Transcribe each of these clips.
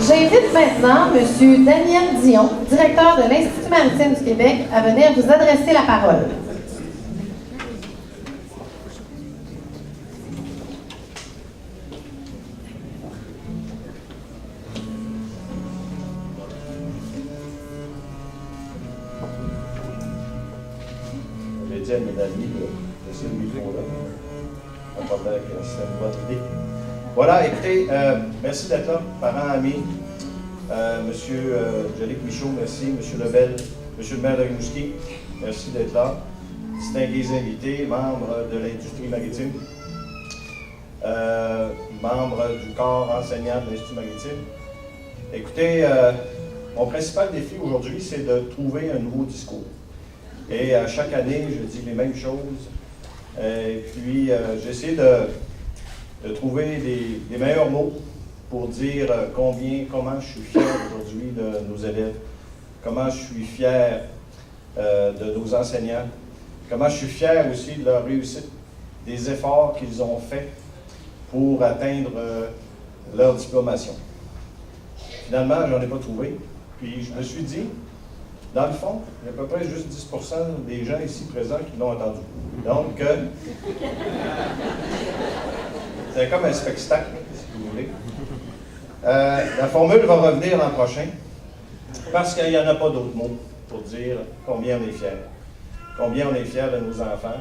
J'invite maintenant M. Daniel Dion, directeur de l'Institut maritime du Québec, à venir vous adresser la parole. J'ai dit à mes amis de laisser le micro là. Pas de problème, c'est une bonne idée. Voilà, écoutez, merci d'être là, parents, amis. Monsieur Jolique Michaud, merci. Monsieur Lebel, Monsieur le maire de Rimouski, merci d'être là. Distingués invités, membres de l'industrie maritime, membres du corps enseignant de l'Institut maritime. Écoutez, mon principal défi aujourd'hui, c'est de trouver un nouveau discours. Et chaque année, je dis les mêmes choses. Et puis, j'essaie de trouver les meilleurs mots pour dire comment je suis fier aujourd'hui de nos élèves, comment je suis fier de nos enseignants, comment je suis fier aussi de leur réussite, des efforts qu'ils ont faits pour atteindre leur diplomation. Finalement, je n'en ai pas trouvé. Puis je me suis dit, dans le fond, il y a à peu près juste 10% des gens ici présents qui l'ont entendu. Donc, c'est comme un spectacle, si vous voulez. La formule va revenir l'an prochain, parce qu'il n'y en a pas d'autres mots pour dire combien on est fiers. Combien on est fiers de nos enfants,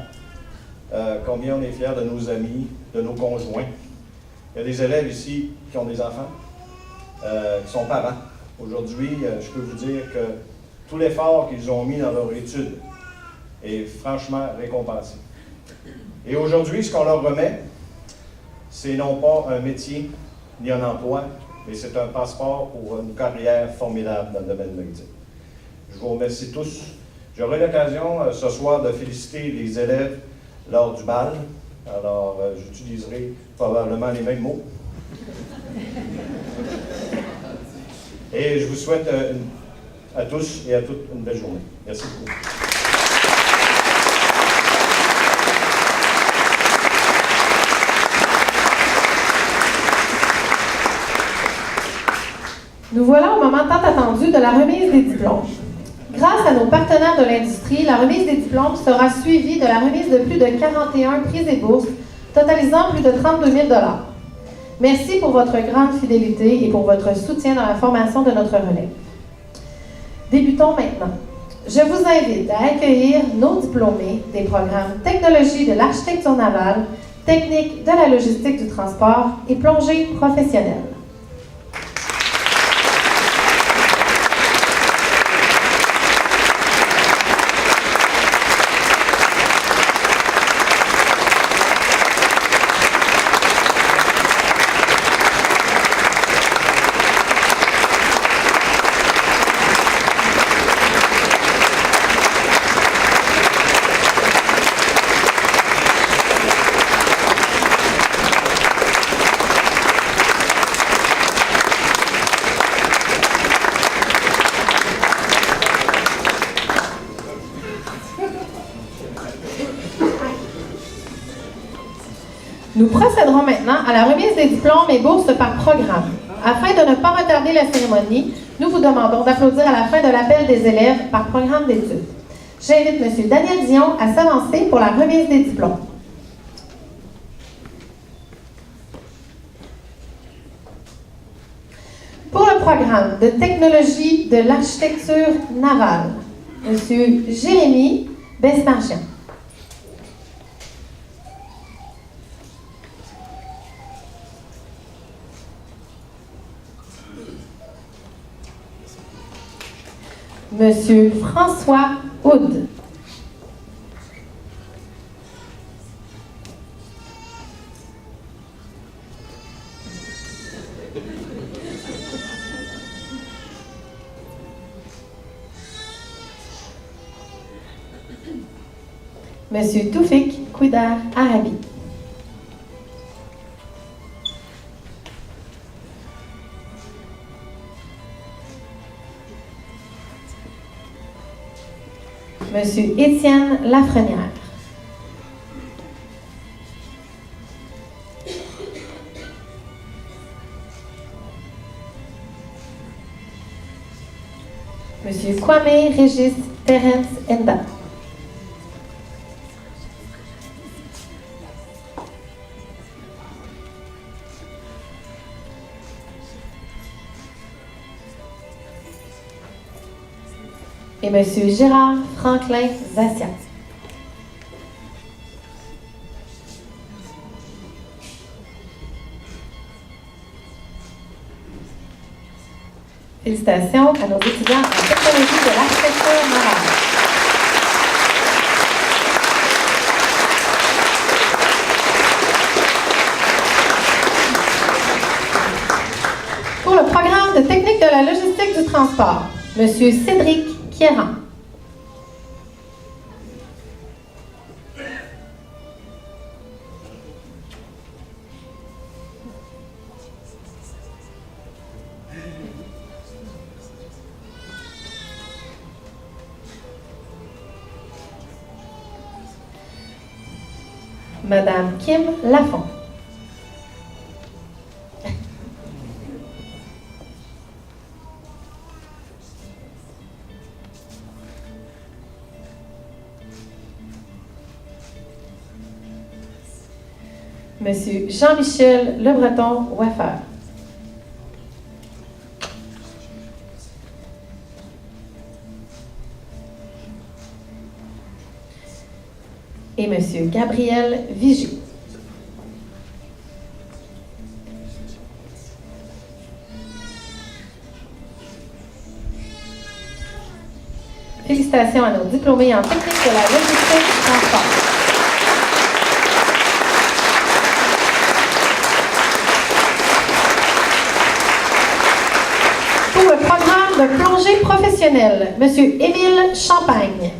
combien on est fiers de nos amis, de nos conjoints. Il y a des élèves ici qui ont des enfants, qui sont parents. Aujourd'hui, je peux vous dire que tout l'effort qu'ils ont mis dans leur étude est franchement récompensé. Et aujourd'hui, ce qu'on leur remet, c'est non pas un métier ni un emploi, mais c'est un passeport pour une carrière formidable dans le domaine maritime. Je vous remercie tous. J'aurai l'occasion ce soir de féliciter les élèves lors du bal. Alors, j'utiliserai probablement les mêmes mots. Et je vous souhaite à tous et à toutes une belle journée. Merci beaucoup. Nous voilà au moment tant attendu de la remise des diplômes. Grâce à nos partenaires de l'industrie, la remise des diplômes sera suivie de la remise de plus de 41 prix et bourses, totalisant plus de 32 000 $. Merci pour votre grande fidélité et pour votre soutien dans la formation de notre relève. Débutons maintenant. Je vous invite à accueillir nos diplômés des programmes Technologie de l'architecture navale, Technique de la logistique du transport et Plongée professionnelle. Nous procéderons maintenant à la remise des diplômes et bourses par programme. Afin de ne pas retarder la cérémonie, nous vous demandons d'applaudir à la fin de l'appel des élèves par programme d'études. J'invite M. Daniel Dion à s'avancer pour la remise des diplômes. Pour le programme de technologie de l'architecture navale, M. Jérémy Besmargian. Monsieur François Houd. Monsieur Toufik Kouidar Arabi. Monsieur Étienne Lafrenière. Monsieur Kwame Régis Terence Enda. Et Monsieur Gérard Franklin Zassia. Félicitations à nos étudiants en technologie de l'architecture Montréal. Pour le programme de technique de la logistique du transport, Monsieur Cédric Quéran. Madame Kim Lafont. Monsieur Jean-Michel Lebreton Waffer. Et Monsieur Gabriel Vigie. Félicitations à nos diplômés en technique de la logistique du transport. Pour le programme de plongée professionnelle, Monsieur Émile Champagne.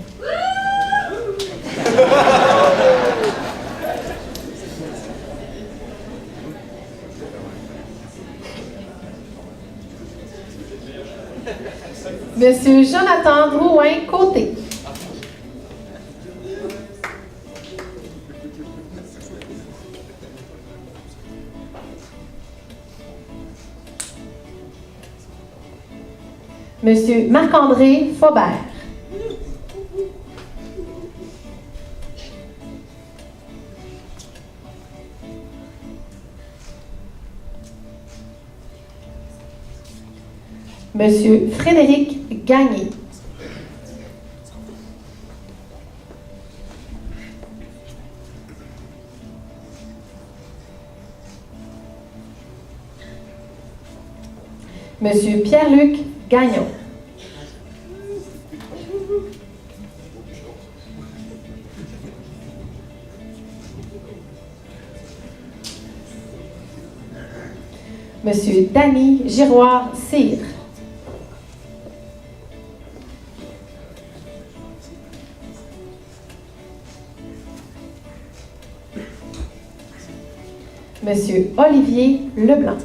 Monsieur Jonathan Drouin-Côté. Monsieur Marc-André Faubert. Monsieur Frédéric Gagné. Monsieur Pierre-Luc Gagnon. Monsieur Danny Giroir-Cyr. Monsieur Olivier Leblanc.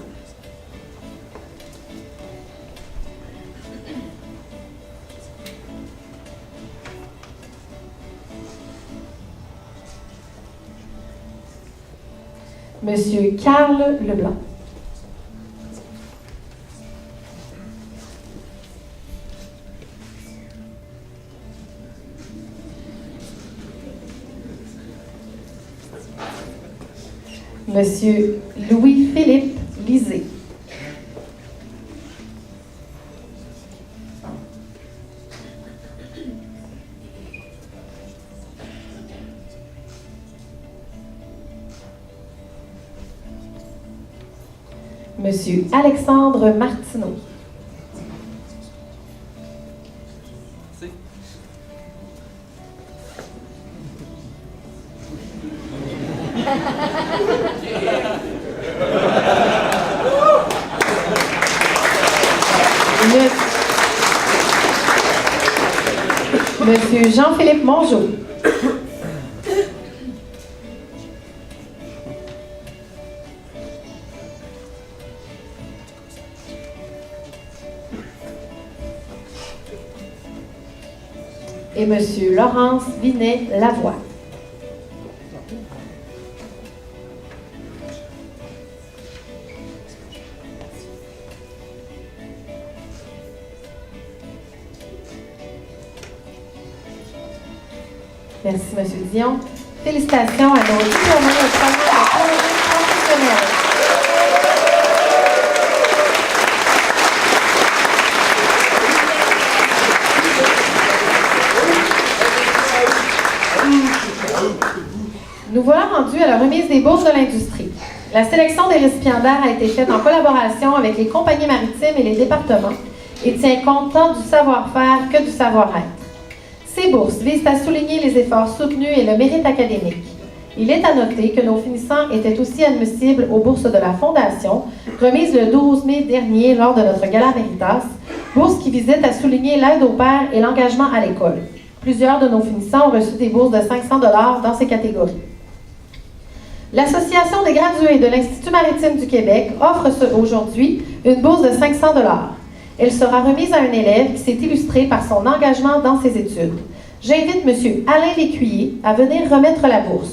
Monsieur Carl Leblanc. Monsieur Louis-Philippe Lisée. Monsieur Alexandre Martineau. Monsieur Jean-Philippe Mongeau. Et Monsieur Laurence Vinet-Lavoie. Merci, M. Dion. Félicitations à nos diplômés au programme de plongée professionnelle. Nous voilà rendus à la remise des bourses de l'industrie. La sélection des récipiendaires a été faite en collaboration avec les compagnies maritimes et les départements et tient compte tant du savoir-faire que du savoir-être. Ces bourses visent à souligner les efforts soutenus et le mérite académique. Il est à noter que nos finissants étaient aussi admissibles aux bourses de la Fondation, remises le 12 mai dernier lors de notre Gala Veritas, bourses qui visaient à souligner l'aide aux pairs et l'engagement à l'école. Plusieurs de nos finissants ont reçu des bourses de 500 $ dans ces catégories. L'Association des gradués de l'Institut maritime du Québec offre aujourd'hui une bourse de 500 $. Elle sera remise à un élève qui s'est illustré par son engagement dans ses études. J'invite M. Alain Lécuyer à venir remettre la bourse.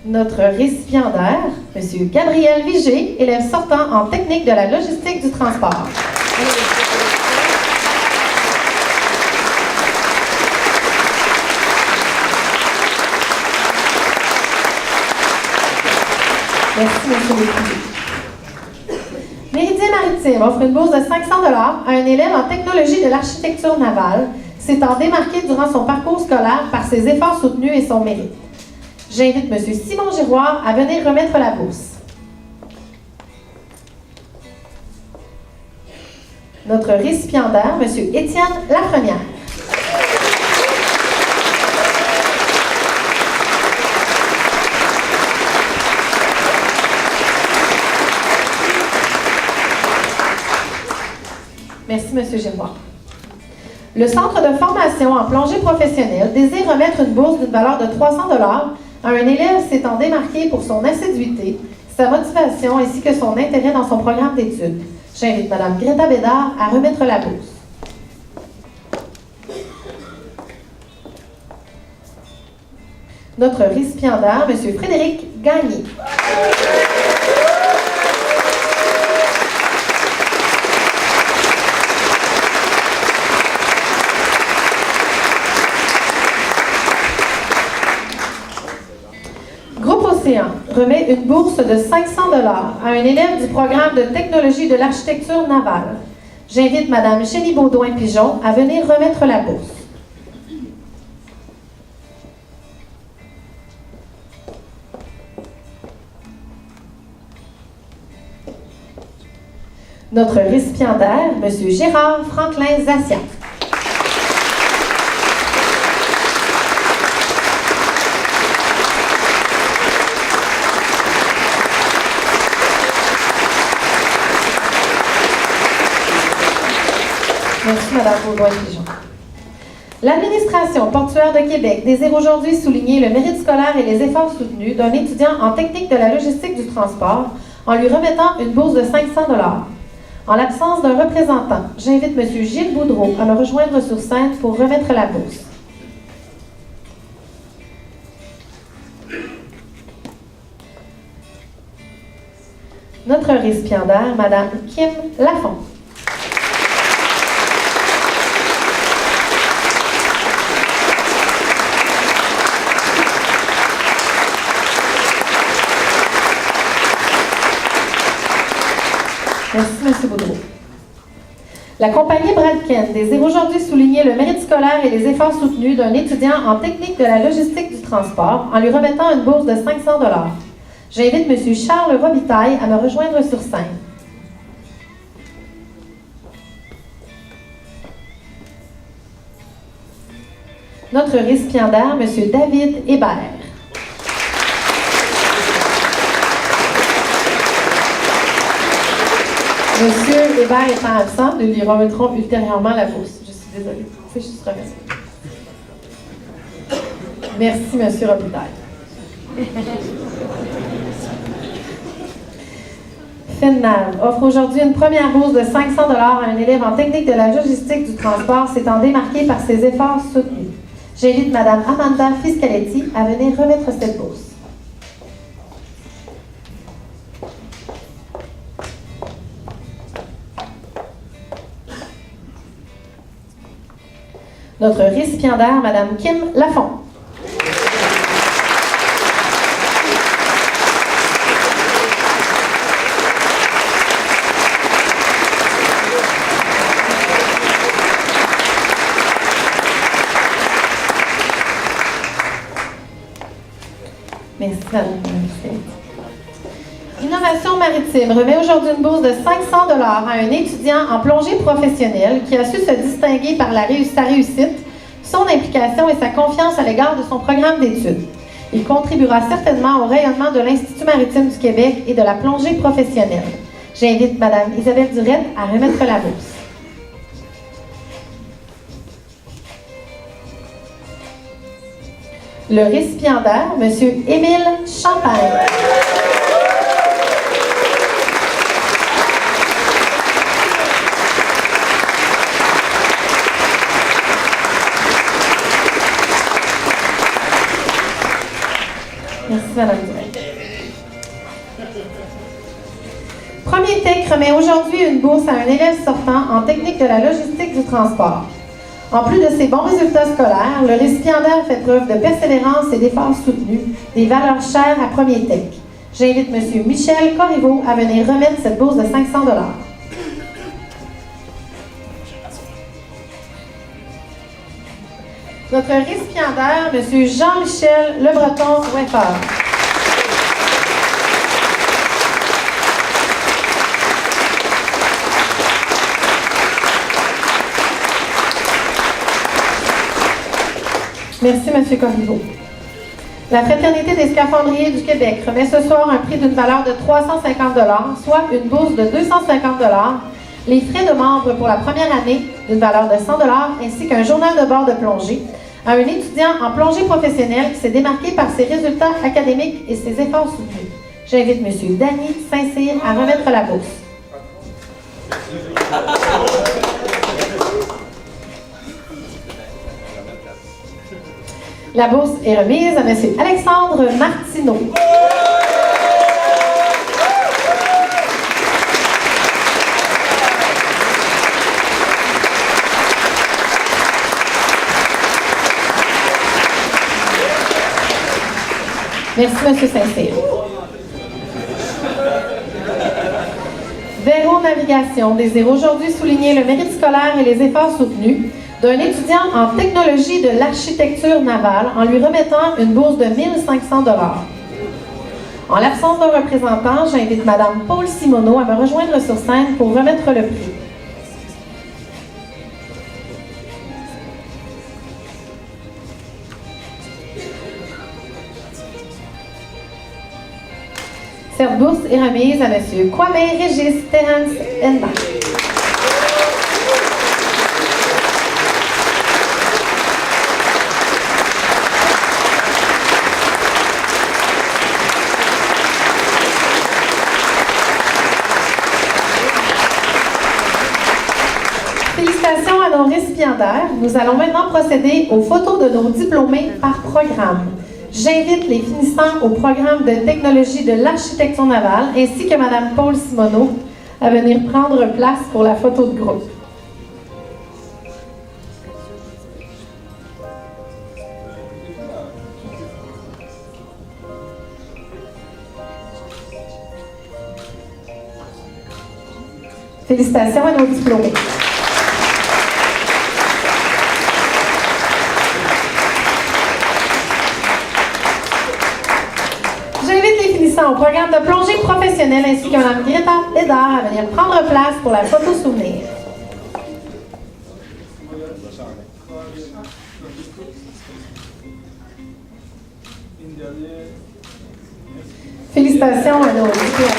Notre récipiendaire, M. Gabriel Vigé, élève sortant en technique de la logistique du transport. Merci, M. Lécuyer. Méridien Maritime offre une bourse de 500 $ à un élève en technologie de l'architecture navale, s'étant démarqué durant son parcours scolaire par ses efforts soutenus et son mérite. J'invite M. Simon Giroir à venir remettre la bourse. Notre récipiendaire, M. Étienne Lafrenière. Merci, M. Giroir. Le Centre de formation en plongée professionnelle désire remettre une bourse d'une valeur de 300 $ à un élève s'étant démarqué pour son assiduité, sa motivation ainsi que son intérêt dans son programme d'études. J'invite Mme Greta Bédard à remettre la bourse. Notre récipiendaire, M. Frédéric Gagné. Remet une bourse de 500 $ à un élève du programme de technologie de l'architecture navale. J'invite Mme Chélie Baudouin-Pigeon à venir remettre la bourse. Notre récipiendaire, M. Gérard Franklin-Zassian. Merci, Mme Baudouin-Pigeon. L'administration portuaire de Québec désire aujourd'hui souligner le mérite scolaire et les efforts soutenus d'un étudiant en technique de la logistique du transport en lui remettant une bourse de 500 $. En l'absence d'un représentant, j'invite M. Gilles Boudreau à me rejoindre sur scène pour remettre la bourse. Notre récipiendaire, Mme Kim Lafont. Merci, M. Boudreau. La compagnie Bradken désire aujourd'hui souligner le mérite scolaire et les efforts soutenus d'un étudiant en technique de la logistique du transport en lui remettant une bourse de 500 $. J'invite M. Charles Robitaille à me rejoindre sur scène. Notre récipiendaire, M. David Hébert. Monsieur Hébert étant absent, nous lui remettrons ultérieurement la bourse. Je suis désolée. Vous pouvez juste remettre. Merci, Monsieur Robitaille. FENNAV offre aujourd'hui une première bourse de 500 $ à un élève en technique de la logistique du transport s'étant démarqué par ses efforts soutenus. J'invite Mme Amanda Fiscaletti à venir remettre cette bourse. Notre récipiendaire, Mme Kim Lafont. Exploration maritime remet aujourd'hui une bourse de 500 $ à un étudiant en plongée professionnelle qui a su se distinguer par sa réussite, son implication et sa confiance à l'égard de son programme d'études. Il contribuera certainement au rayonnement de l'Institut maritime du Québec et de la plongée professionnelle. J'invite Mme Isabelle Durette à remettre la bourse. Le récipiendaire, M. Émile Champagne. Merci, Mme Durette. Premier Tech remet aujourd'hui une bourse à un élève sortant en technique de la logistique du transport. En plus de ses bons résultats scolaires, le récipiendaire fait preuve de persévérance et d'efforts soutenus, des valeurs chères à Premier Tech. J'invite M. Michel Corriveau à venir remettre cette bourse de 500 $. Notre récipiendaire, M. Jean-Michel Lebreton-Weffer. Merci, M. Corriveau. La Fraternité des scaphandriers du Québec remet ce soir un prix d'une valeur de 350 $, soit une bourse de 250 $, les frais de membre pour la première année d'une valeur de 100 $, ainsi qu'un journal de bord de plongée à un étudiant en plongée professionnelle qui s'est démarqué par ses résultats académiques et ses efforts soutenus. J'invite M. Danny Saint-Cyr à remettre la bourse. La bourse est remise à M. Alexandre Martineau. Merci, M. Saint-Cyr. Véro Navigation désire aujourd'hui souligner le mérite scolaire et les efforts soutenus d'un étudiant en technologie de l'architecture navale en lui remettant une bourse de 1 500 $. En l'absence d'un représentant, j'invite Mme Paul Simoneau à me rejoindre sur scène pour remettre le prix. Cette bourse est remise à M. Kwame Régis Terence Enda. Félicitations à nos récipiendaires. Nous allons maintenant procéder aux photos de nos diplômés par programme. J'invite les finissants au programme de technologie de l'architecture navale ainsi que Mme Paul Simoneau à venir prendre place pour la photo de groupe. Félicitations à nos diplômés. Au programme de plongée professionnelle ainsi que Mme Greta Bédard à venir prendre place pour la photo souvenir. Félicitations à nos diplômés.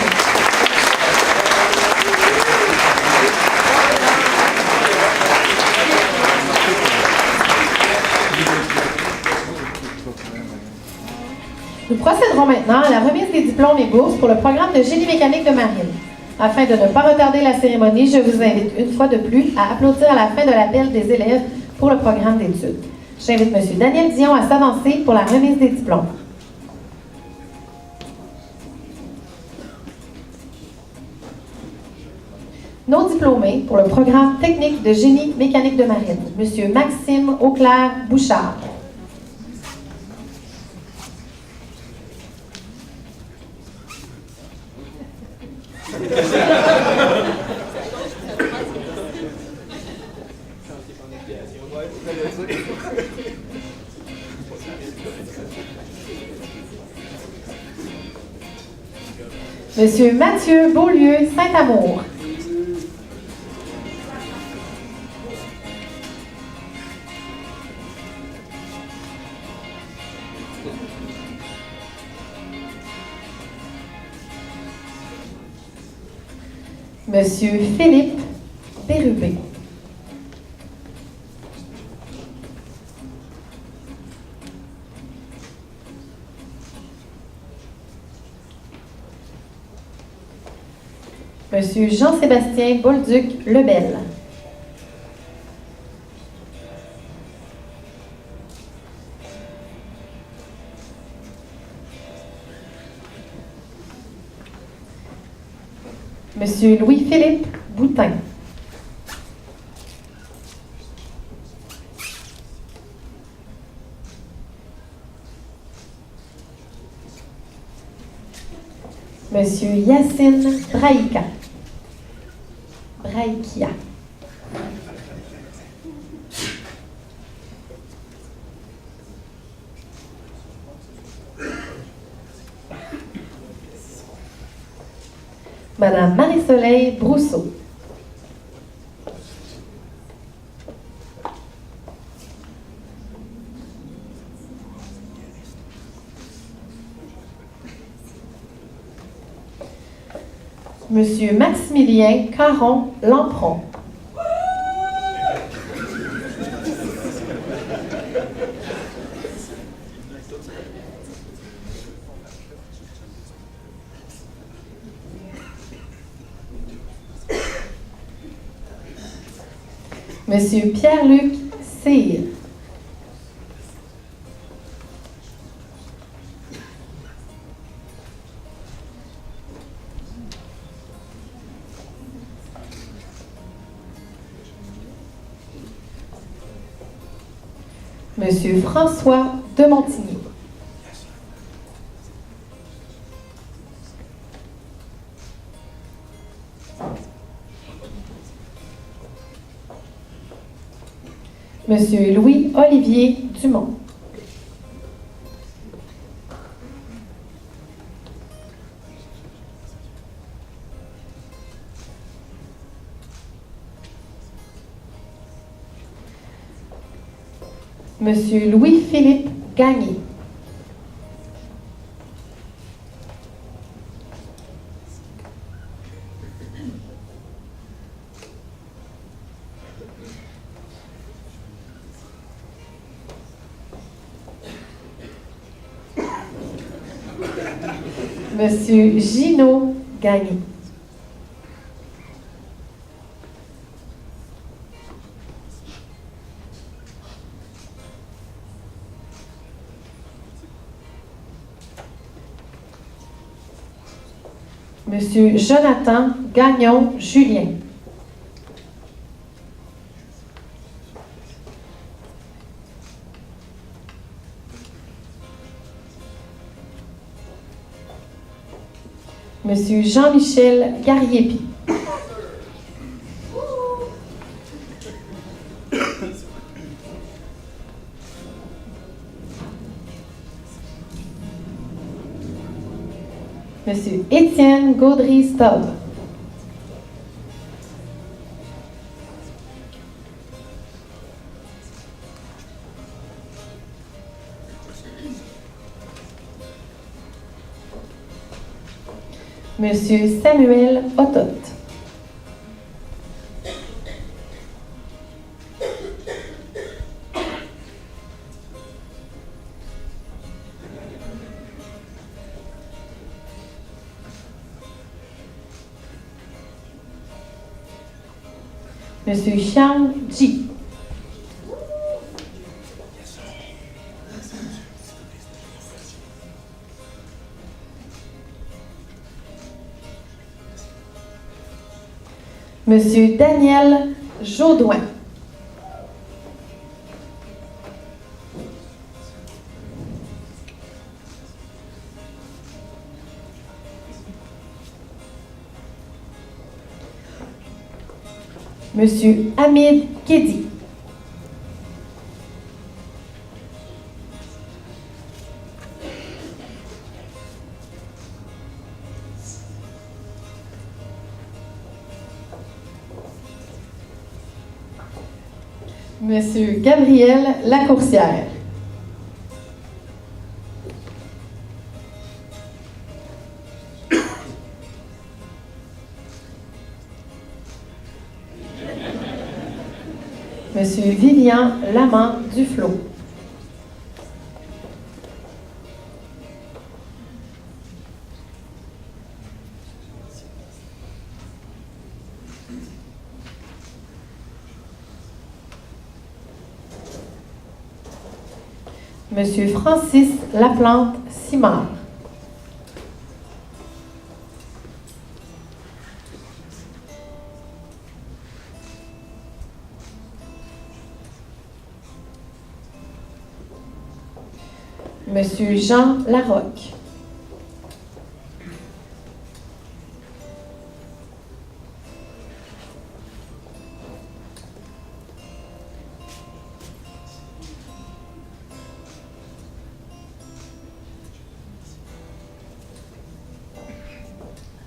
Nous procéderons maintenant à la remise des diplômes et bourses pour le programme de génie mécanique de marine. Afin de ne pas retarder la cérémonie, je vous invite une fois de plus à applaudir à la fin de l'appel des élèves pour le programme d'études. J'invite M. Daniel Dion à s'avancer pour la remise des diplômes. Nos diplômés pour le programme technique de génie mécanique de marine, M. Maxime Auclair-Bouchard. Monsieur Mathieu Beaulieu Saint-Amour. Monsieur Philippe Bérubé. Monsieur Jean-Sébastien Bolduc Lebel. Monsieur Louis-Philippe Boutin. Monsieur Yacine Braïka. Braïkia. Madame Marie-Soleil Brousseau. Monsieur Maximilien Caron Lampron. Monsieur Pierre-Luc Cyr. Monsieur François de Montigny. Monsieur Louis-Olivier Dumont. Monsieur Louis-Philippe Gagné. Monsieur Gino Gagné. Monsieur Jonathan Gagnon-Julien. Monsieur Jean-Michel Gariepi. Monsieur Étienne Gaudry-Staub. Monsieur Samuel Otot. Monsieur Xiang Ji. Monsieur Daniel Jaudoin. Monsieur Hamid Kedi. Monsieur Gabriel Lacourcière. Monsieur Vivian Lamant Duflot. Monsieur Francis Laplante Simard. Monsieur Jean Larocque.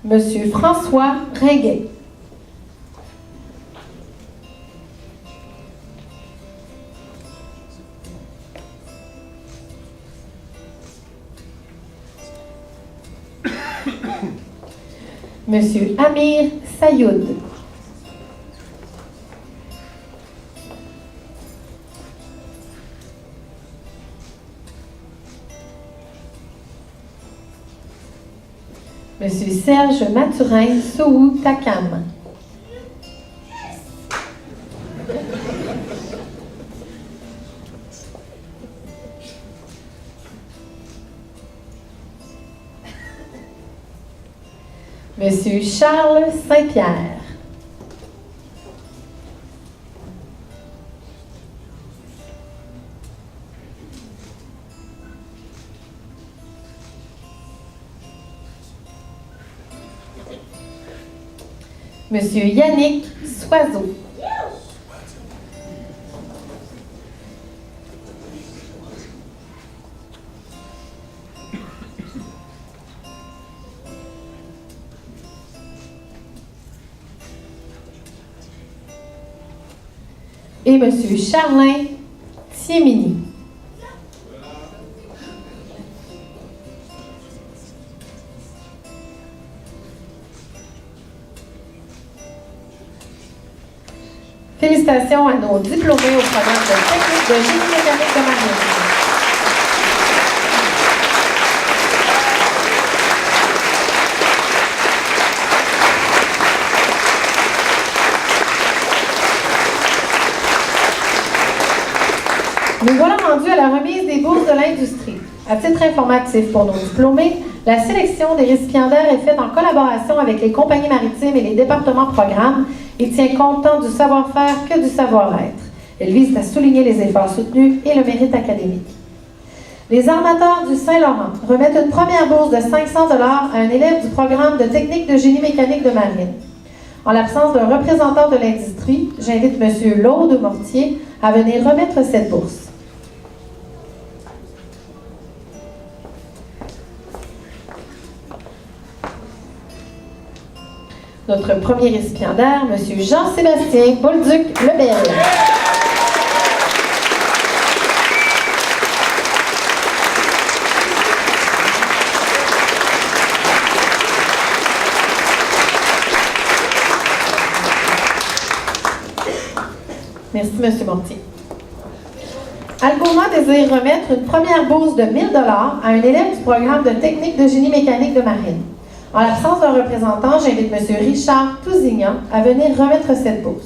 Monsieur François Ringuet. Monsieur Amir Sayoud. Monsieur Serge Mathurin Soou Takam. Monsieur Charles Saint-Pierre. Monsieur Yannick Soiseau. Et Monsieur Charlin Thiemini. Félicitations à nos diplômés au programme de technique de génie mécanique de marine. Nous voilà rendus à la remise des bourses de l'industrie. À titre informatif pour nos diplômés, la sélection des récipiendaires est faite en collaboration avec les compagnies maritimes et les départements programmes et tient compte tant du savoir-faire que du savoir-être. Elle vise à souligner les efforts soutenus et le mérite académique. Les armateurs du Saint-Laurent remettent une première bourse de 500 $ à un élève du programme de technique de génie mécanique de marine. En l'absence d'un représentant de l'industrie, j'invite M. Laude Mortier à venir remettre cette bourse. Notre premier récipiendaire, M. Jean-Sébastien Bolduc-Lebel. Merci, M. Mortier. Algoma désire remettre une première bourse de 1 000 $ à un élève du programme de technique de génie mécanique de marine. En l'absence d'un représentant, j'invite M. Richard Tousignan à venir remettre cette bourse.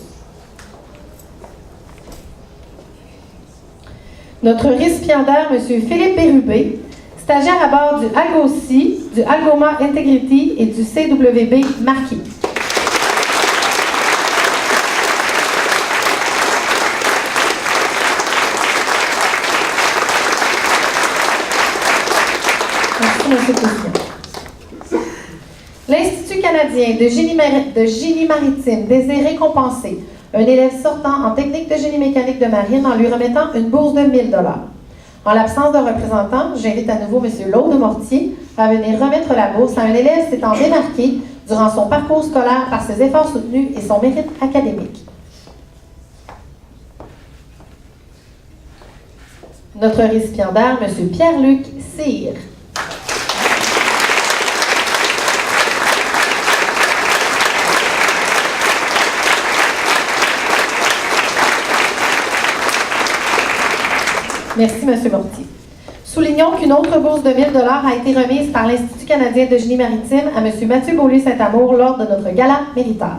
Notre récipiendaire, M. Philippe Bérubé, stagiaire à bord du ALGOSI, du Algoma Integrity et du CWB Marquis. Merci, M. Tousignan. L'Institut canadien de génie maritime désire récompenser un élève sortant en technique de génie mécanique de marine en lui remettant une bourse de 1 000 $. En l'absence de représentant, j'invite à nouveau M. Laude Mortier à venir remettre la bourse à un élève s'étant démarqué durant son parcours scolaire par ses efforts soutenus et son mérite académique. Notre récipiendaire, M. Pierre-Luc Cyr. Merci, M. Mortier. Soulignons qu'une autre bourse de 1 000 $ a été remise par l'Institut canadien de génie maritime à M. Mathieu Beaulieu-Saint-Amour lors de notre gala Méritas.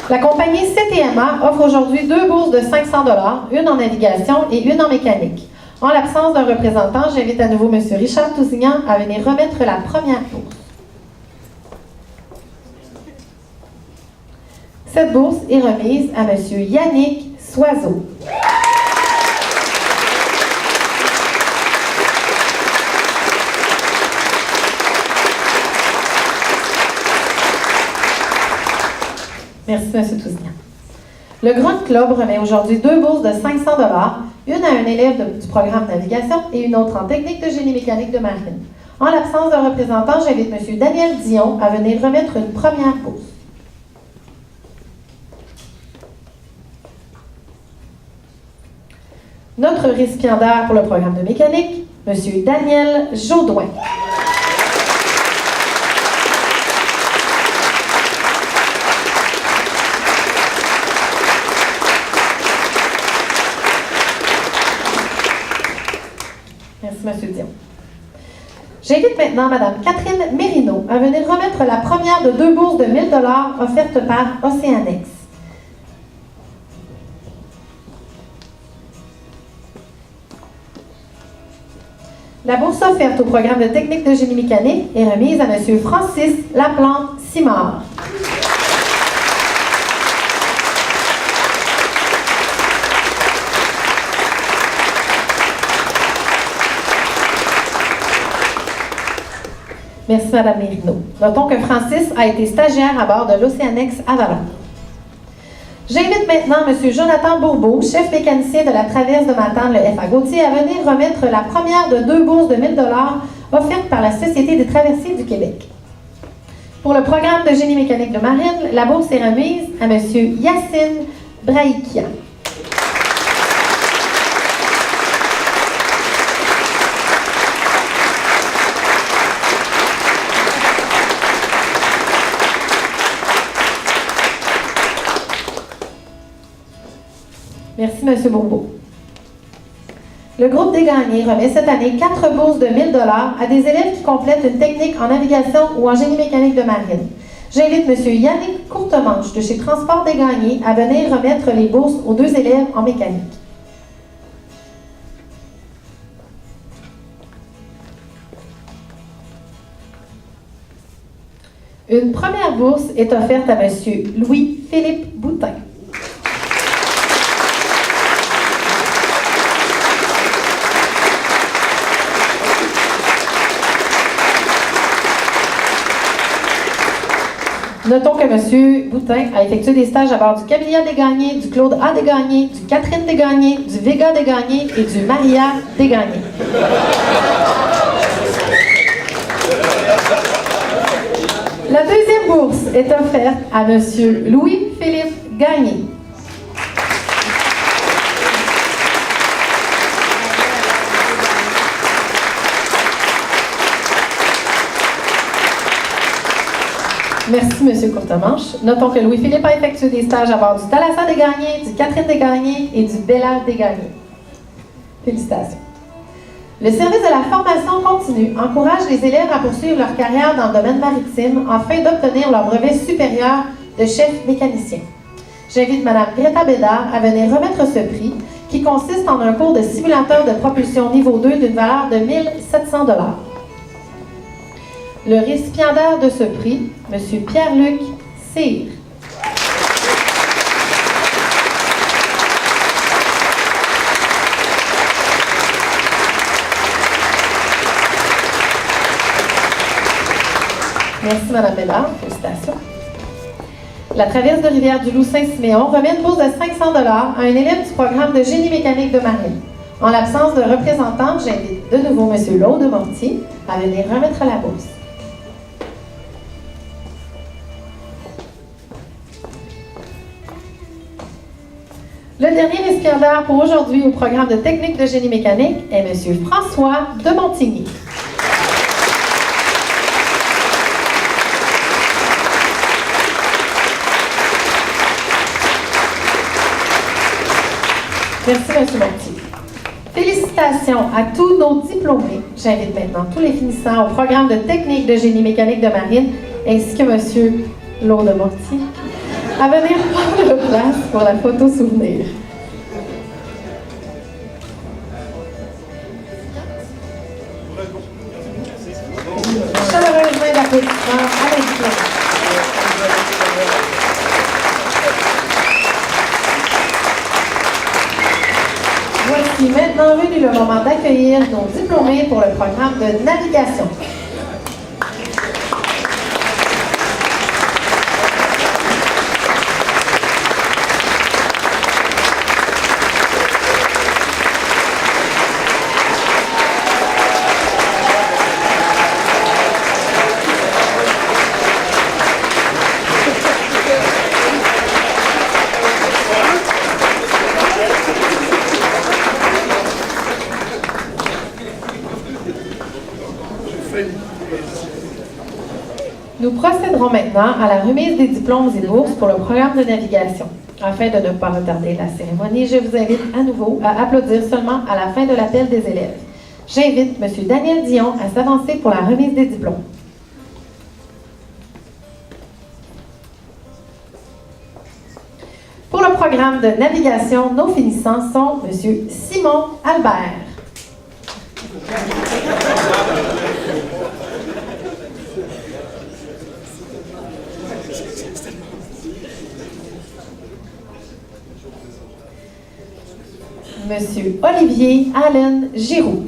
La compagnie CTMA offre aujourd'hui 2 bourses de 500 $, une en navigation et une en mécanique. En l'absence d'un représentant, j'invite à nouveau M. Richard Tousignan à venir remettre la première bourse. Cette bourse est remise à M. Yannick Soiseau. Merci, M. Tousignan. Le Grand Club remet aujourd'hui 2 bourses de 500 $, une à un élève du programme navigation et une autre en technique de génie mécanique de marine. En l'absence d'un représentant, j'invite M. Daniel Dion à venir remettre une première bourse. Notre récipiendaire pour le programme de mécanique, M. Daniel Jaudoin. Merci, M. Dion. J'invite maintenant Mme Catherine Mérineau à venir remettre la première de 2 bourses de 1 000 $ offertes par Océanex. La bourse offerte au programme de technique de génie mécanique est remise à M. Francis Laplante-Simard. Merci, Mme Mérineau. Notons que Francis a été stagiaire à bord de l'Océanex Avalon. J'invite maintenant M. Jonathan Bourbeau, chef mécanicien de la traverse de Matane, le F.A. Gauthier, à venir remettre la première de 2 bourses de 1 000 $ offertes par la Société des traversiers du Québec. Pour le programme de génie mécanique de marine, la bourse est remise à M. Yacine Brahikian. Merci, M. Bourbeau. Le groupe des gagnés remet cette année 4 bourses de 1 000 $ à des élèves qui complètent une technique en navigation ou en génie mécanique de marine. J'invite M. Yannick Courtemanche de chez Transport des gagnés à venir remettre les bourses aux 2 élèves en mécanique. Une première bourse est offerte à M. Louis-Philippe Boutin. Notons que M. Boutin a effectué des stages à bord du Camellia des gagnés, du Claude A des gagnés, du Catherine des gagnés, du Vega des gagnés et du Maria des gagnés. La deuxième bourse est offerte à M. Louis-Philippe Gagné. Merci, M. Courtemanche. Notons que Louis-Philippe a effectué des stages à bord du Thalassa des gagnés, du Catherine des gagnés et du Bella des gagnés. Félicitations. Le service de la formation continue encourage les élèves à poursuivre leur carrière dans le domaine maritime afin d'obtenir leur brevet supérieur de chef mécanicien. J'invite Mme Greta Bédard à venir remettre ce prix qui consiste en un cours de simulateur de propulsion niveau 2 d'une valeur de 1 700 $. Le récipiendaire de ce prix, M. Pierre-Luc Cyr. Merci, Mme Bédard. Félicitations. La traverse de Rivière-du-Loup Saint-Siméon remet une bourse de 500 $ à un élève du programme de génie mécanique de marine. En l'absence de représentant, j'invite de nouveau M. Laude Mortier à venir remettre la bourse. Le dernier récipiendaire pour aujourd'hui au programme de technique de génie mécanique est M. François de Montigny. Merci, M. Montigny. Félicitations à tous nos diplômés. J'invite maintenant tous les finissants au programme de technique de génie mécanique de marine, ainsi que M. Laude Mortier, à venir prendre leur place pour la photo souvenir. Chaleureuse main d'applaudissements à la diplômée. Voici maintenant venu le moment d'accueillir nos diplômés pour le programme de navigation. Nous procéderons maintenant à la remise des diplômes et bourses pour le programme de navigation. Afin de ne pas retarder la cérémonie, je vous invite à nouveau à applaudir seulement à la fin de l'appel des élèves. J'invite M. Daniel Dion à s'avancer pour la remise des diplômes. Pour le programme de navigation, nos finissants sont M. Simon Albert. Monsieur Olivier Allen Giroux.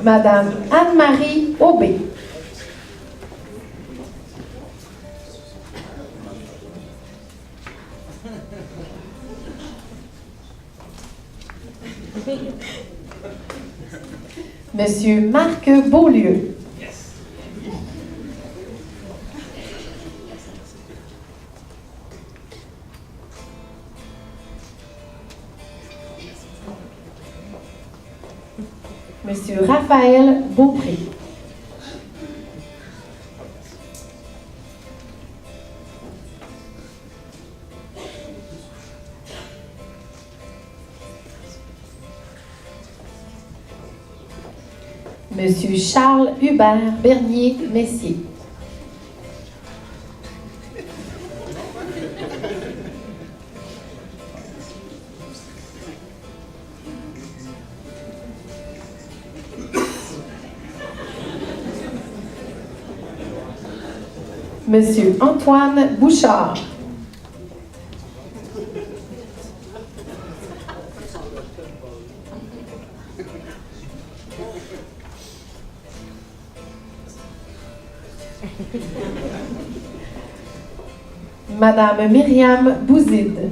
Madame Anne-Marie Aubé. Monsieur Marc Beaulieu. Monsieur Raphaël Beaupré. Monsieur Charles Hubert Bernier-Messier. Monsieur Antoine Bouchard. Madame Myriam Bouzide.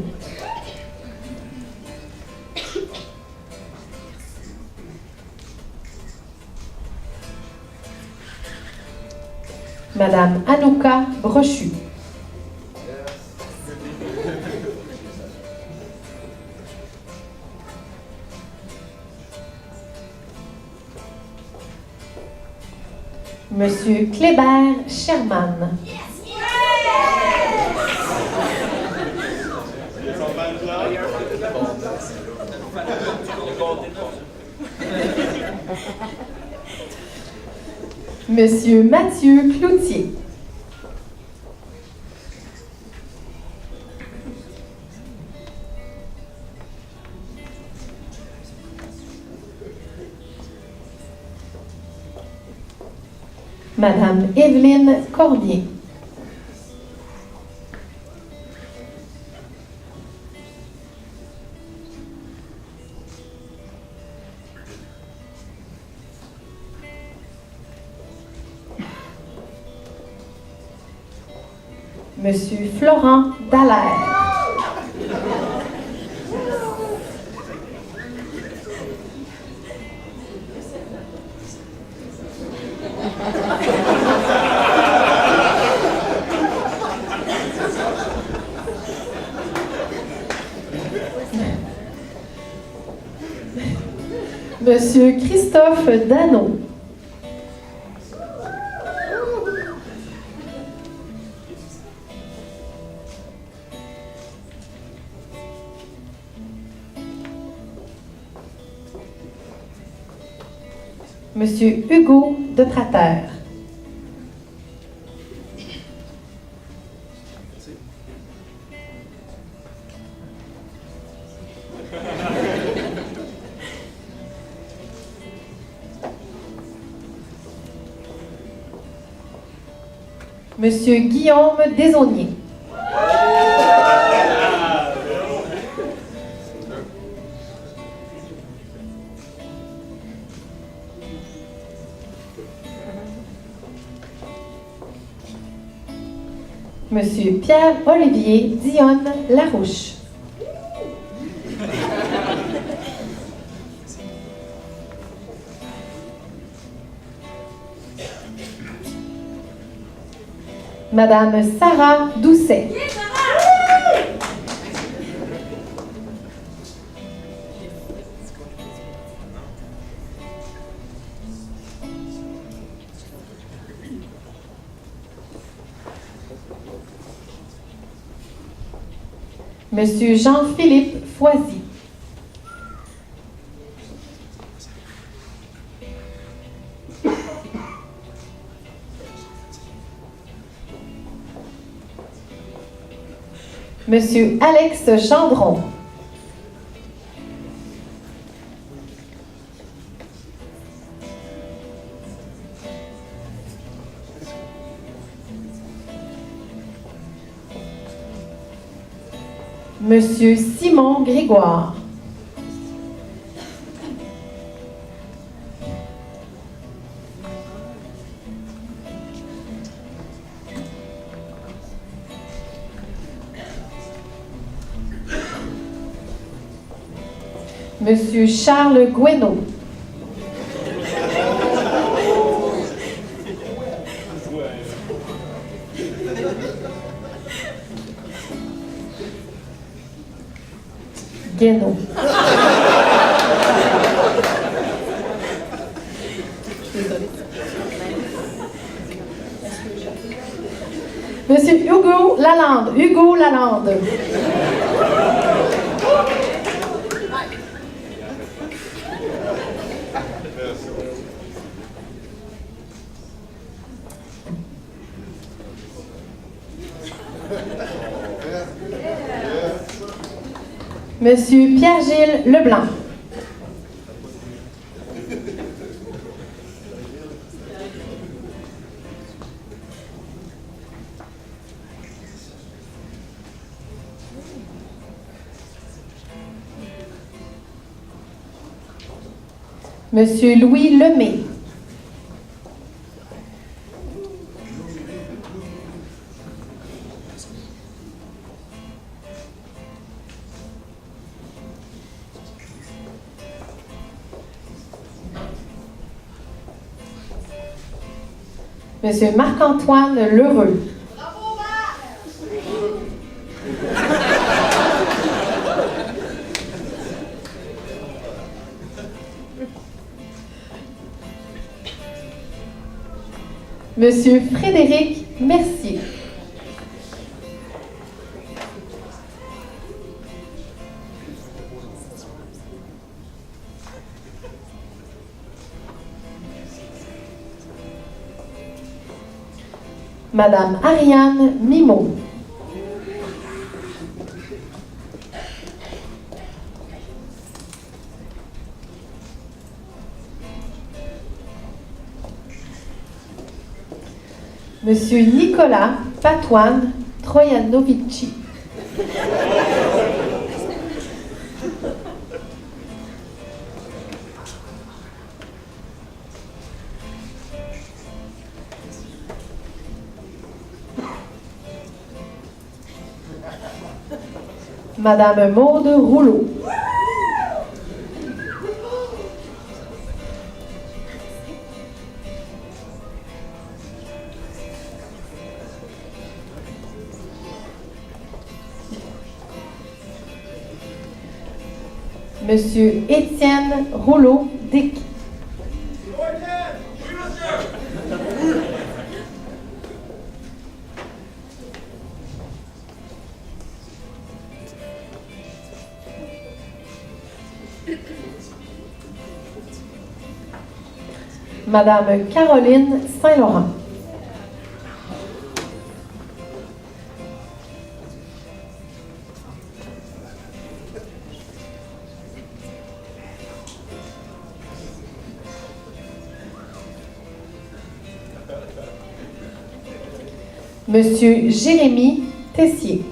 Madame Anouka Brochu. Monsieur Kléber Sherman. Monsieur Mathieu Cloutier. Madame Evelyne Cormier. Monsieur Florent Dallaire. Monsieur Christophe Dano. Monsieur Hugo de Prater. Monsieur Guillaume Desaulniers. Monsieur Pierre-Olivier Dionne Larouche. Madame Sarah Doucet. Monsieur Jean-Philippe Foisy. Monsieur Alex Gendron. Monsieur Simon Grégoire. Monsieur Charles Goueneau. Guénaud. Monsieur Hugo Lalande. Hugo Lalande. Monsieur Pierre-Gilles Leblanc. Monsieur Louis Lemay. Monsieur Marc-Antoine Lheureux. Bravo, Marc! Monsieur Frédéric Mercier. Madame Ariane Mimot. Monsieur Nicolas Patoine Trojanovici. Madame Maude Rouleau. Monsieur Étienne Rouleau-Dick. Madame Caroline Saint-Laurent. Monsieur Jérémy Tessier.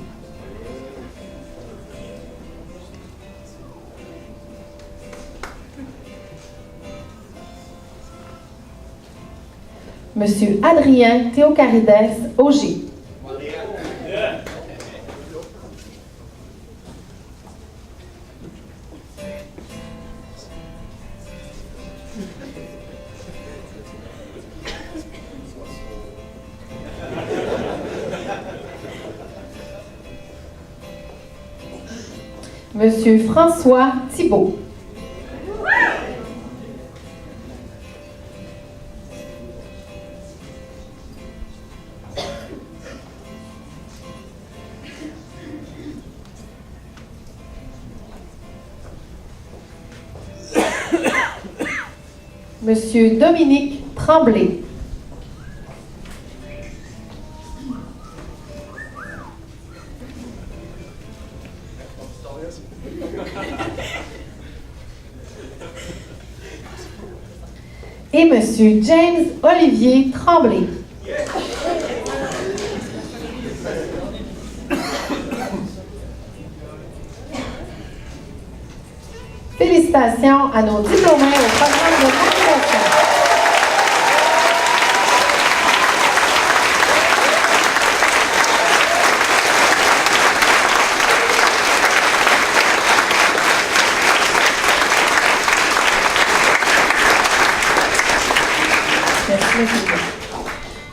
Monsieur Adrien Théocarides Auger. Monsieur François Thibault. Monsieur Dominique Tremblay. Et Monsieur James Olivier Tremblay. Félicitations à nos diplômés au programme de navigation.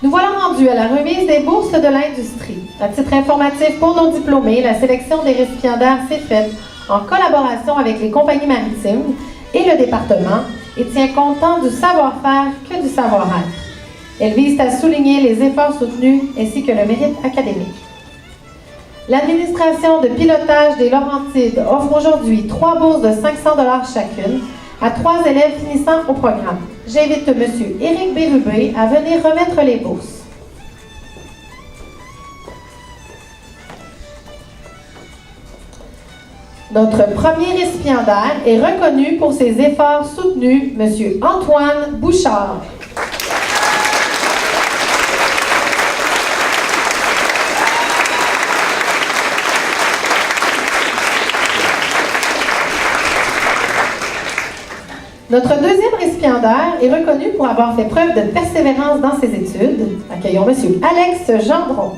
Nous voilà rendus à la remise des bourses de l'industrie. À titre informatif pour nos diplômés, la sélection des récipiendaires s'est faite en collaboration avec les compagnies maritimes et le département et tient compte tant du savoir-faire que du savoir-être. Elle vise à souligner les efforts soutenus ainsi que le mérite académique. L'administration de pilotage des Laurentides offre aujourd'hui 3 bourses de 500 $ chacune à 3 élèves finissant au programme. J'invite M. Éric Bérubé à venir remettre les bourses. Notre premier récipiendaire est reconnu pour ses efforts soutenus, M. Antoine Bouchard. Notre deuxième récipiendaire est reconnu pour avoir fait preuve de persévérance dans ses études. Accueillons M. Alex Gendron.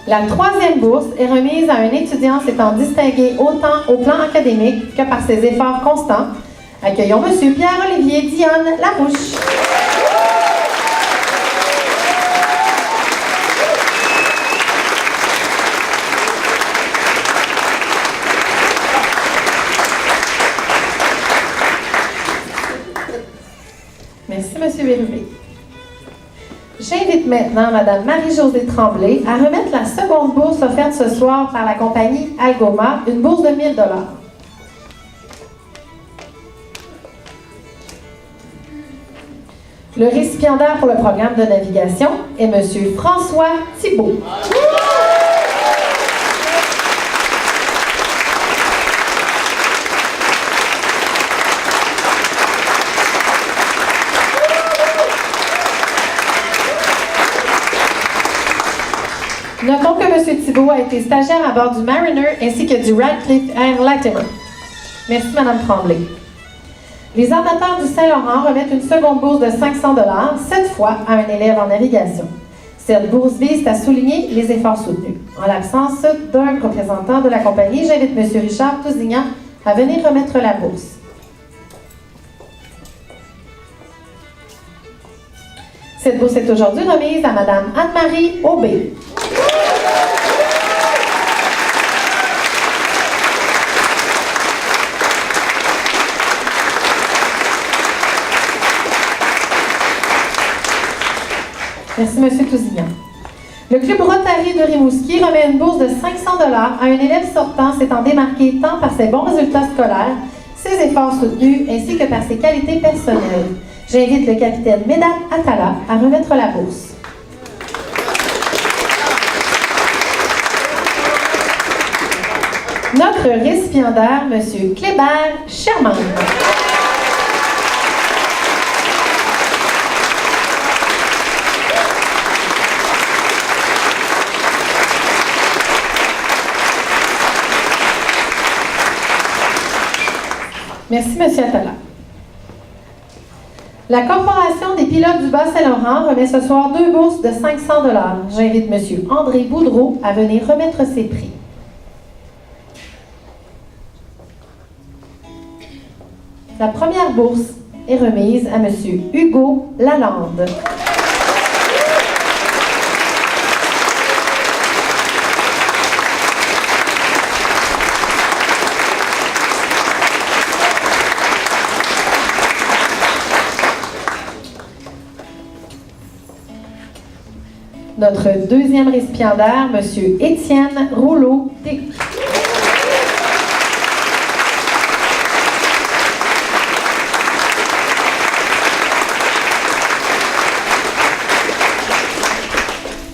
La troisième bourse est remise à un étudiant s'étant distingué autant au plan académique que par ses efforts constants. Accueillons M. Pierre-Olivier Dionne Larouche. Merci, M. Bérubé. J'invite maintenant Mme Marie-Josée Tremblay à remettre la seconde bourse offerte ce soir par la compagnie Algoma, une bourse de 1 000 $. Le récipiendaire pour le programme de navigation est M. François Thibault. Notons que M. Thibault a été stagiaire à bord du Mariner ainsi que du Radcliffe Air Latimer. Merci, Mme Tremblay. Les armateurs du Saint-Laurent remettent une seconde bourse de 500 $, cette fois à un élève en navigation. Cette bourse vise à souligner les efforts soutenus. En l'absence d'un représentant de la compagnie, j'invite M. Richard Tousignan à venir remettre la bourse. Cette bourse est aujourd'hui remise à Mme Anne-Marie Aubé. Merci, M. Tousignan. Le Club Rotary de Rimouski remet une bourse de 500 $ à un élève sortant s'étant démarqué tant par ses bons résultats scolaires, ses efforts soutenus, ainsi que par ses qualités personnelles. J'invite le capitaine Médard Attala à remettre la bourse. Notre récipiendaire, M. Clébert Sherman. Merci, M. Attala. La Corporation des pilotes du Bas-Saint-Laurent remet ce soir 2 bourses de 500 $. J'invite M. André Boudreau à venir remettre ses prix. La première bourse est remise à M. Hugo Lalande. Notre deuxième récipiendaire, M. Étienne Rouleau.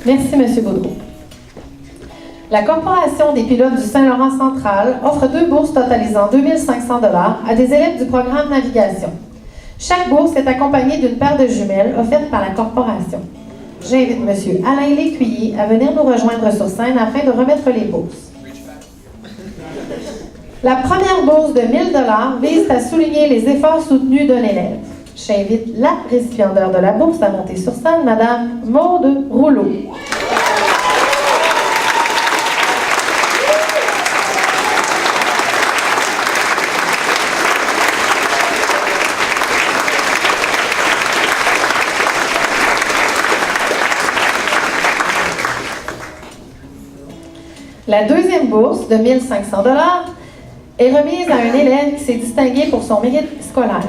Merci, M. Boudreau. La Corporation des pilotes du Saint-Laurent central offre 2 bourses totalisant 2 500 $ à des élèves du programme Navigation. Chaque bourse est accompagnée d'une paire de jumelles offerte par la Corporation. J'invite M. Alain Lécuyer à venir nous rejoindre sur scène afin de remettre les bourses. La première bourse de 1 000 $ vise à souligner les efforts soutenus d'un élève. J'invite la récipiendaire de la bourse à monter sur scène, Mme Maude Rouleau. La deuxième bourse de 1 500 $ est remise à un élève qui s'est distingué pour son mérite scolaire.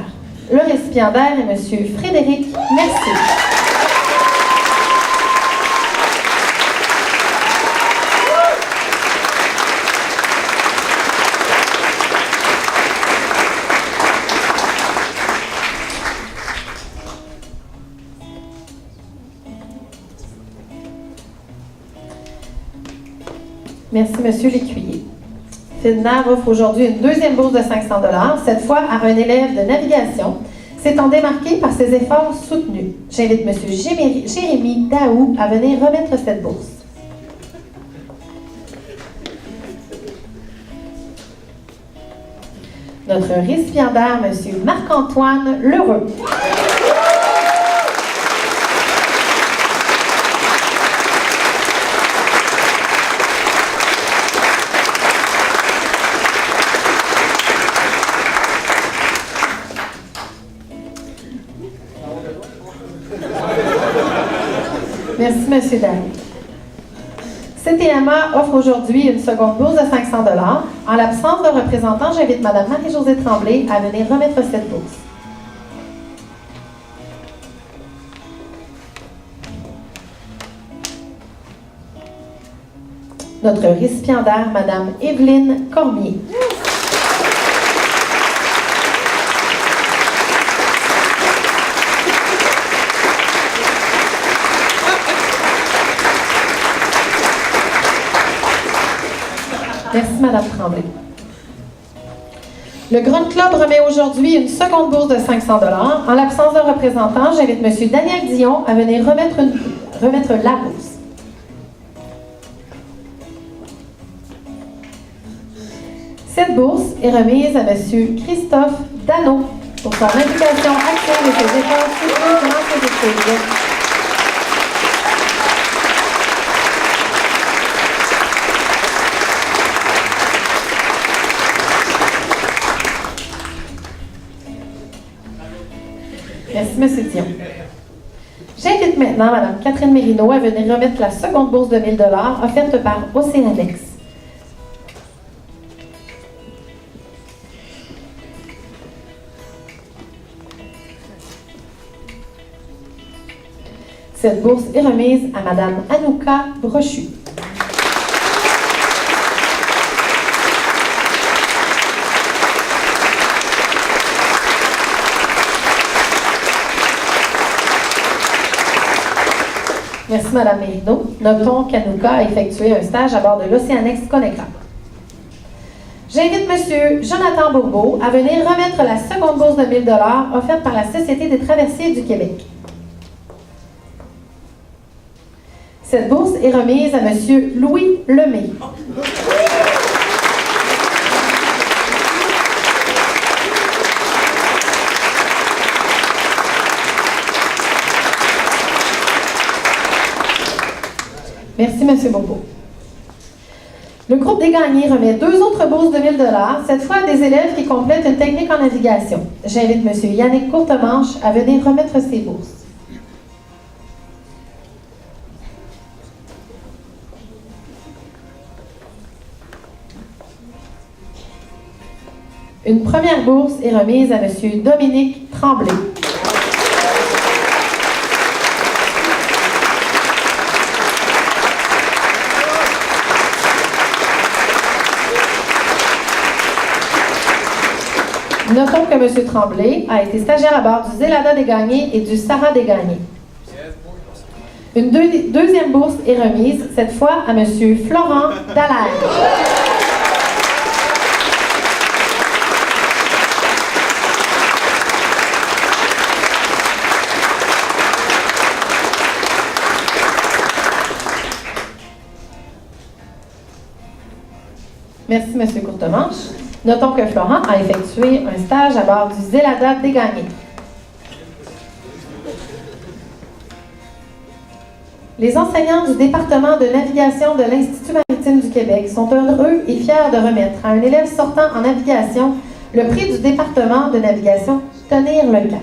Le récipiendaire est M. Frédéric Mercier. Merci, M. Lécuyer. FIDNAV offre aujourd'hui une deuxième bourse de 500 $, cette fois à un élève de navigation, s'étant démarqué par ses efforts soutenus. J'invite M. Jérémy Daou à venir remettre cette bourse. Notre récipiendaire, M. Marc-Antoine Lheureux. Merci, M. Daou. CTMA offre aujourd'hui une seconde bourse de 500 $. En l'absence de représentant, j'invite Mme Marie-Josée Tremblay à venir remettre cette bourse. Notre récipiendaire, Mme Evelyne Cormier. Merci, Mme Tremblay. Le Grand Club remet aujourd'hui une seconde bourse de 500 $. En l'absence de représentant, j'invite M. Daniel Dion à venir remettre la bourse. Cette bourse est remise à M. Christophe Dano pour son implication active et ses efforts soutenus durant ses études. Merci, M. Dion. J'invite maintenant Mme Catherine Mérino à venir remettre la seconde bourse de 1 000 $ offerte par Océanex. Cette bourse est remise à Mme Anouka Brochu. Merci, Mme Mérino. Notons qu'Anouka a effectué un stage à bord de l'Océanex Conécra. J'invite M. Jonathan Bourbeau à venir remettre la seconde bourse de 1 000 $ offerte par la Société des traversiers du Québec. Cette bourse est remise à M. Louis Lemay. Merci, M. Bourbeau. Le groupe des gagnés remet 2 autres bourses de 1 000 $, cette fois à des élèves qui complètent une technique en navigation. J'invite M. Yannick Courtemanche à venir remettre ces bourses. Une première bourse est remise à M. Dominique Tremblay. Notons que M. Tremblay a été stagiaire à bord du Zélada des gagnés et du Sarah des gagnés. Une deuxième bourse est remise, cette fois à M. Florent Dallaire. Merci, M. Courtemanche. Notons que Florent a effectué un stage à bord du Zélada des gagnés. Les enseignants du département de navigation de l'Institut maritime du Québec sont heureux et fiers de remettre à un élève sortant en navigation le prix du département de navigation Tenir le cap.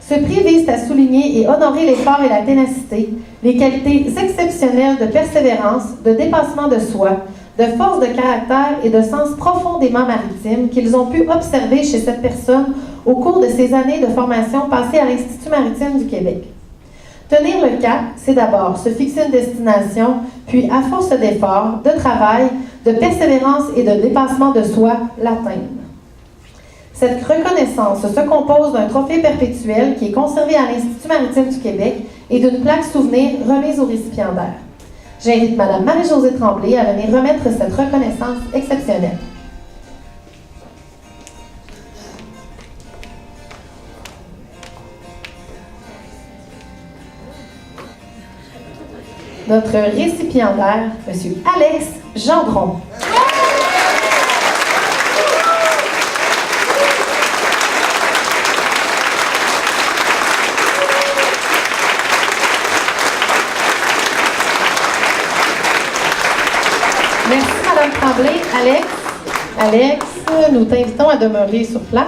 Ce prix vise à souligner et honorer l'effort et la ténacité, les qualités exceptionnelles de persévérance, de dépassement de soi, de force de caractère et de sens profondément maritime qu'ils ont pu observer chez cette personne au cours de ces années de formation passées à l'Institut maritime du Québec. Tenir le cap, c'est d'abord se fixer une destination, puis à force d'efforts, de travail, de persévérance et de dépassement de soi, l'atteindre. Cette reconnaissance se compose d'un trophée perpétuel qui est conservé à l'Institut maritime du Québec et d'une plaque souvenir remise aux récipiendaires. J'invite Mme Marie-Josée Tremblay à venir remettre cette reconnaissance exceptionnelle. Notre récipiendaire, M. Alex Gendron. Merci, Mme Tremblay. Alex, nous t'invitons à demeurer sur place.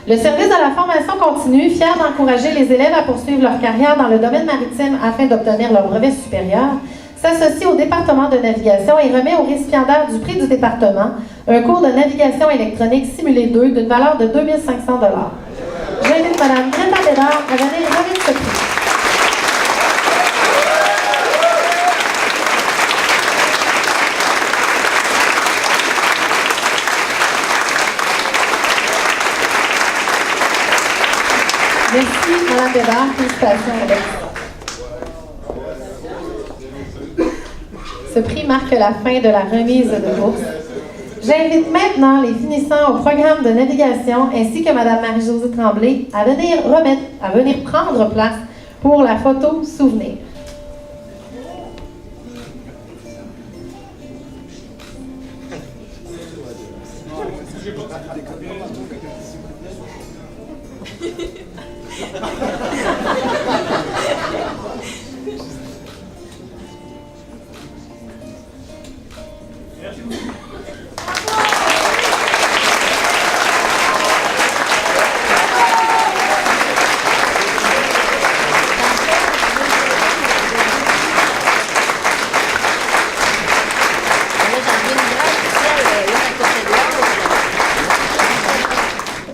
Le service de la formation continue, fier d'encourager les élèves à poursuivre leur carrière dans le domaine maritime afin d'obtenir leur brevet supérieur, s'associe au département de navigation et remet aux récipiendaires du prix du département un cours de navigation électronique simulé 2 d'une valeur de 2 500 $. J'invite Mme Greta Bédard à venir remettre ce prix. Merci, Mme Bédard. Félicitations, Alex. Ce prix marque la fin de la remise de bourse. J'invite maintenant les finissants au programme de navigation ainsi que Mme Marie-Josée Tremblay à venir prendre place pour la photo souvenir.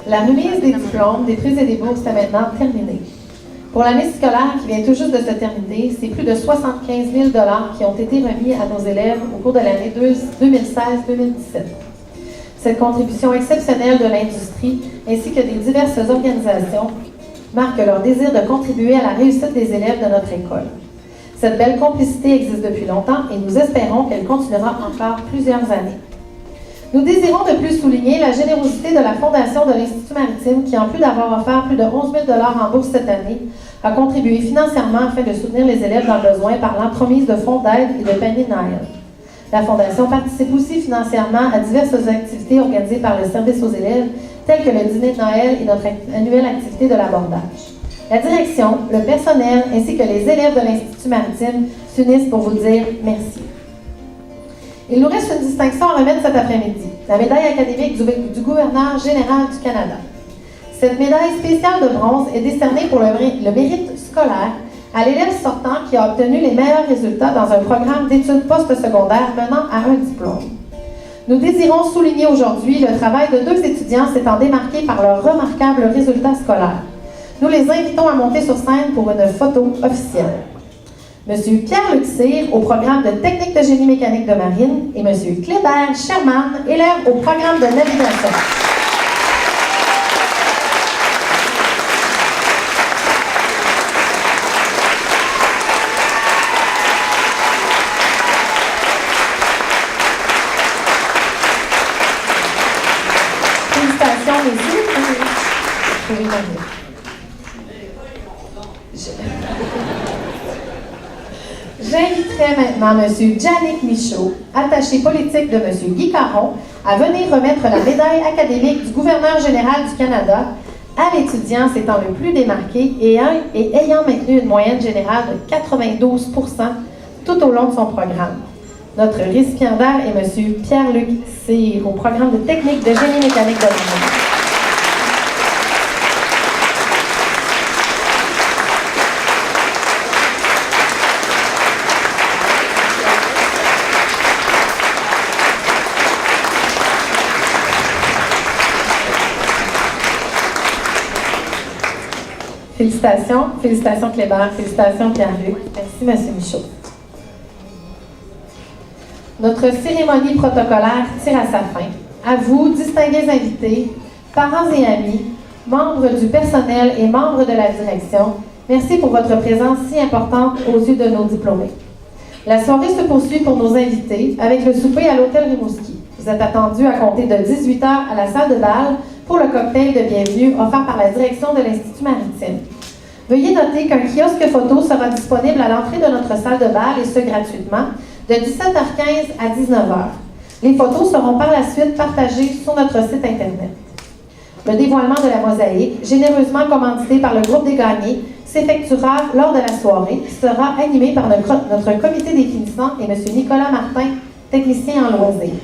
La remise des diplômes, des prix et des bourses est maintenant terminée. Pour l'année scolaire qui vient tout juste de se terminer, c'est plus de 75 000 $ qui ont été remis à nos élèves au cours de l'année 2016-2017. Cette contribution exceptionnelle de l'industrie ainsi que des diverses organisations marque leur désir de contribuer à la réussite des élèves de notre école. Cette belle complicité existe depuis longtemps et nous espérons qu'elle continuera encore plusieurs années. Nous désirons de plus souligner la générosité de la Fondation de l'Institut maritime qui, en plus d'avoir offert plus de 11 000 $ en bourse cette année, a contribué financièrement afin de soutenir les élèves dans le besoin par l'entremise de fonds d'aide et de paniers Noël. La Fondation participe aussi financièrement à diverses activités organisées par le service aux élèves, telles que le dîner de Noël et notre annuelle activité de l'abordage. La direction, le personnel ainsi que les élèves de l'Institut maritime s'unissent pour vous dire merci. Il nous reste une distinction à remettre cet après-midi, la médaille académique du gouverneur général du Canada. Cette médaille spéciale de bronze est décernée pour le mérite scolaire à l'élève sortant qui a obtenu les meilleurs résultats dans un programme d'études postsecondaires menant à un diplôme. Nous désirons souligner aujourd'hui le travail de 2 étudiants s'étant démarqués par leurs remarquables résultats scolaires. Nous les invitons à monter sur scène pour une photo officielle. Monsieur Pierre-Luc Cyr, au programme de technique de génie mécanique de marine, et Monsieur Clébert Sherman, élève au programme de navigation. Félicitations, messieurs. J'inviterai maintenant M. Jannick Michaud, attaché politique de M. Guy Caron, à venir remettre la médaille académique du gouverneur général du Canada à l'étudiant s'étant le plus démarqué et ayant maintenu une moyenne générale de 92 % tout au long de son programme. Notre récipiendaire est M. Pierre-Luc Cyr, au programme de technique de génie mécanique de marine. Félicitations, félicitations Clébert, félicitations Pierre-Luc. Merci M. Michaud. Notre cérémonie protocolaire tire à sa fin. À vous, distingués invités, parents et amis, membres du personnel et membres de la direction, merci pour votre présence si importante aux yeux de nos diplômés. La soirée se poursuit pour nos invités avec le souper à l'Hôtel Rimouski. Vous êtes attendus à compter de 18 h à la salle de bal pour le cocktail de bienvenue offert par la direction de l'Institut maritime. Veuillez noter qu'un kiosque photo sera disponible à l'entrée de notre salle de bal et ce gratuitement de 17h15 à 19h. Les photos seront par la suite partagées sur notre site Internet. Le dévoilement de la mosaïque, généreusement commandité par le groupe des gagnés, s'effectuera lors de la soirée qui sera animée par notre comité des finissants et M. Nicolas Martin, technicien en loisirs.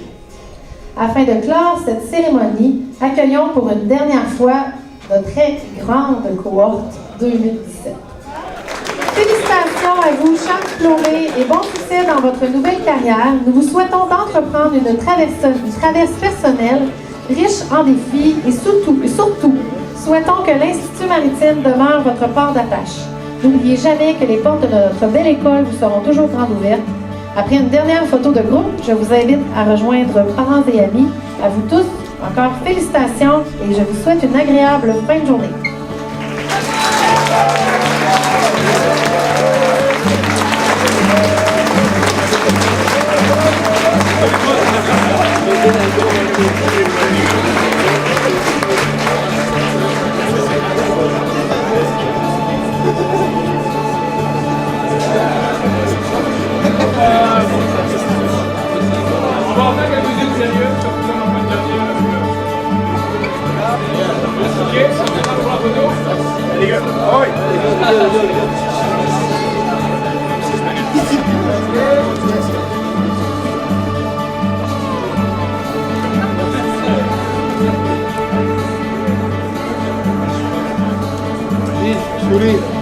Afin de clore cette cérémonie, accueillons pour une dernière fois notre très grande cohorte 2017. Félicitations à vous, chers diplômés, et bon succès dans votre nouvelle carrière. Nous vous souhaitons d'entreprendre une traverse personnelle riche en défis et surtout, souhaitons que l'Institut maritime demeure votre port d'attache. N'oubliez jamais que les portes de notre belle école vous seront toujours grandes ouvertes. Après une dernière photo de groupe, je vous invite à rejoindre parents et amis. À vous tous, encore félicitations et je vous souhaite une agréable fin de journée. On va en faire quelques-unes sérieuses, comme ça on en fait dernier. Ok, ça fait pas pour la photo. Allez les gars, ah oui. Sourire.